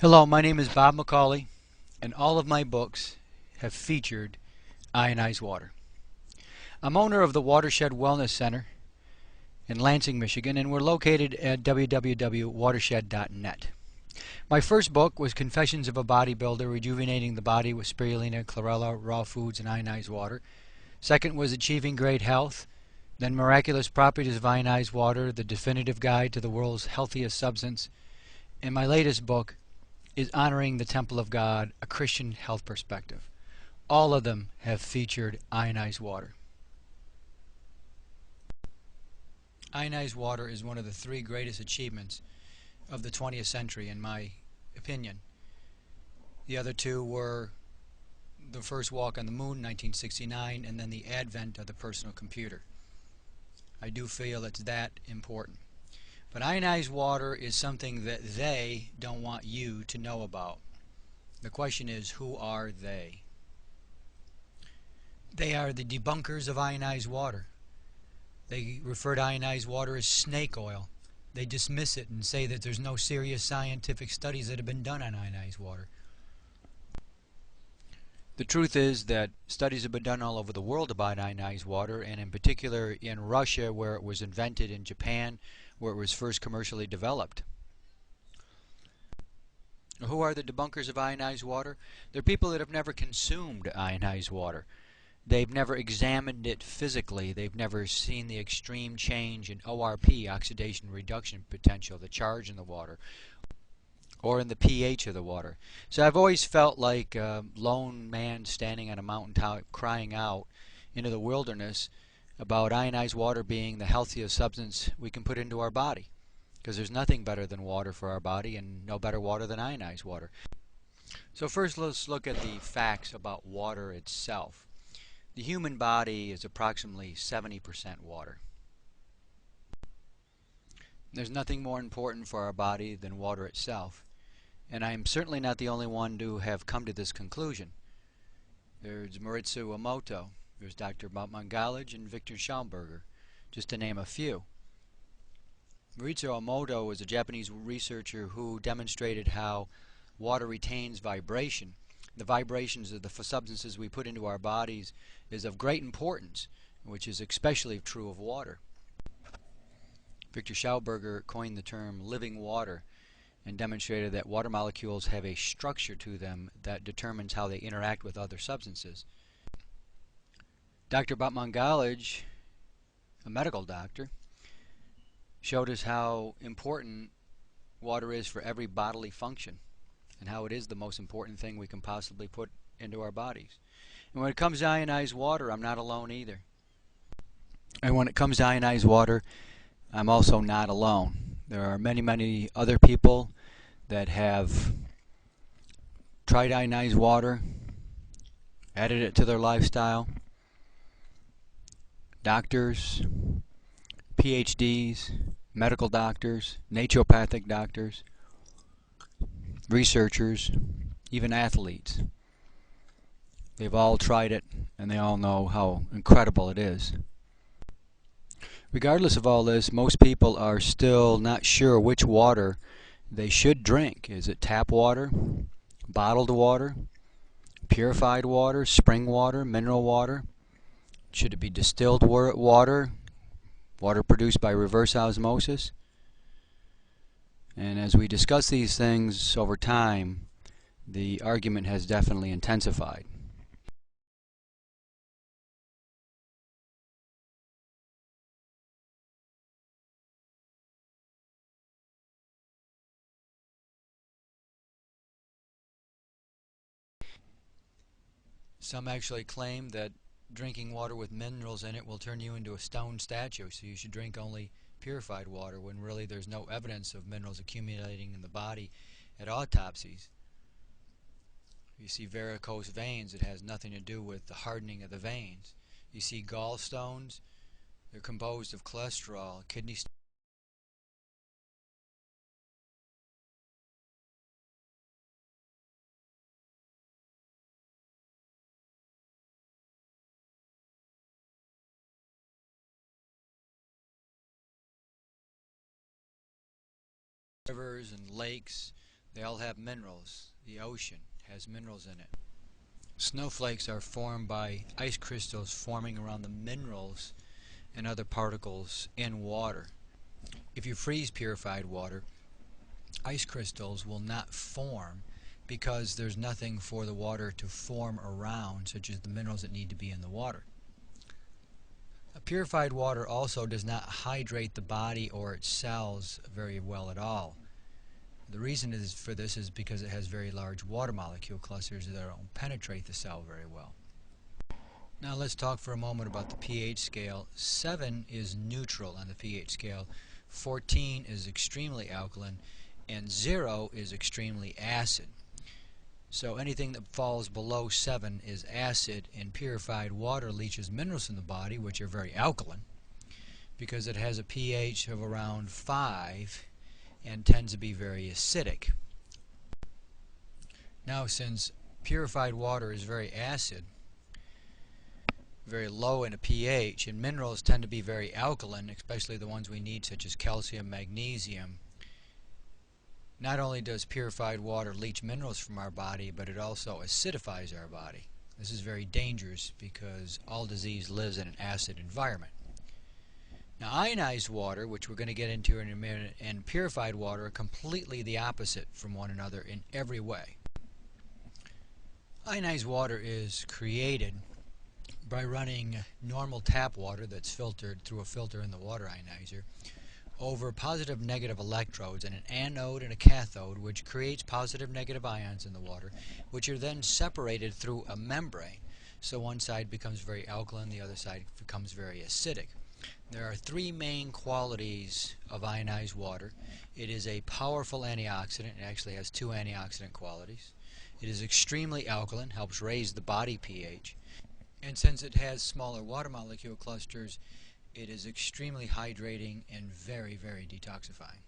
Hello, my name is Bob McCauley, and all of my books have featured ionized water. I'm owner of the Watershed Wellness Center in Lansing, Michigan, and we're located at www.watershed.net. My first book was Confessions of a Bodybuilder, Rejuvenating the Body with Spirulina, Chlorella, Raw Foods, and Ionized Water. Second was Achieving Great Health, then Miraculous Properties of Ionized Water, the definitive guide to the world's healthiest substance. And my latest book is Honoring the Temple of God, a Christian Health Perspective. All of them have featured ionized water. Ionized water is one of the three greatest achievements of the 20th century, in my opinion. The other two were the first walk on the moon, 1969, and then the advent of the personal computer. I do feel it's that important. But ionized water is something that they don't want you to know about. The question is, who are they? They are the debunkers of ionized water. They refer to ionized water as snake oil. They dismiss it and say that there's no serious scientific studies that have been done on ionized water. The truth is that studies have been done all over the world about ionized water, and in particular in Russia, where it was invented, in Japan, where it was first commercially developed. Who are the debunkers of ionized water? They're people that have never consumed ionized water. They've never examined it physically. They've never seen the extreme change in ORP, oxidation reduction potential, the charge in the water, or in the pH of the water. So I've always felt like a lone man standing on a mountaintop crying out into the wilderness about ionized water being the healthiest substance we can put into our body. Because there's nothing better than water for our body, and no better water than ionized water. So first let's look at the facts about water itself. The human body is approximately 70% water. There's nothing more important for our body than water itself, and I'm certainly not the only one to have come to this conclusion. There's Maritsu Emoto, there's Dr. Mangalaj, and Victor Schauberger, just to name a few. Maritsu Emoto was a Japanese researcher who demonstrated how water retains vibration. The vibrations of the substances we put into our bodies is of great importance, which is especially true of water. Victor Schauberger coined the term living water and demonstrated that water molecules have a structure to them that determines how they interact with other substances. Dr. Mangalaj, a medical doctor, showed us how important water is for every bodily function, and how it is the most important thing we can possibly put into our bodies. And when it comes to ionized water, I'm not alone either. And when it comes to ionized water, I'm also not alone. There are many, many other people that have tried ionized water, added it to their lifestyle. Doctors, PhDs, medical doctors, naturopathic doctors, researchers, even athletes. They've all tried it, and they all know how incredible it is. Regardless of all this, most people are still not sure which water they should drink. Is it tap water, bottled water, purified water, spring water, mineral water? Should it be distilled water, water produced by reverse osmosis? And as we discuss these things over time, the argument has definitely intensified. Some actually claim that drinking water with minerals in it will turn you into a stone statue, so you should drink only purified water, when really there's no evidence of minerals accumulating in the body at autopsies. You see varicose veins, it has nothing to do with the hardening of the veins. You see gallstones, they're composed of cholesterol, kidney stones, rivers and lakes. They all have minerals. The ocean has minerals in it. Snowflakes are formed by ice crystals forming around the minerals and other particles in water. If you freeze purified water, ice crystals will not form because there's nothing for the water to form around, such as the minerals that need to be in the water. Purified water also does not hydrate the body or its cells very well at all. The reason for this is because it has very large water molecule clusters that don't penetrate the cell very well. Now let's talk for a moment about the pH scale. 7 is neutral on the pH scale, 14 is extremely alkaline, and 0 is extremely acid. So anything that falls below 7 is acid, and purified water leaches minerals in the body, which are very alkaline, because it has a pH of around 5 and tends to be very acidic. Now, since purified water is very acid, very low in a pH, and minerals tend to be very alkaline, especially the ones we need such as calcium, magnesium, not only does purified water leach minerals from our body, but it also acidifies our body. This is very dangerous because all disease lives in an acid environment. Now, ionized water, which we're going to get into in a minute, and purified water are completely the opposite from one another in every way. Ionized water is created by running normal tap water that's filtered through a filter in the water ionizer over positive negative electrodes and an anode and a cathode, which creates positive negative ions in the water, which are then separated through a membrane. So one side becomes very alkaline, the other side becomes very acidic. There are three main qualities of ionized water. It is a powerful antioxidant. It actually has two antioxidant qualities. It is extremely alkaline, helps raise the body pH. And since it has smaller water molecule clusters, it is extremely hydrating and very, very detoxifying.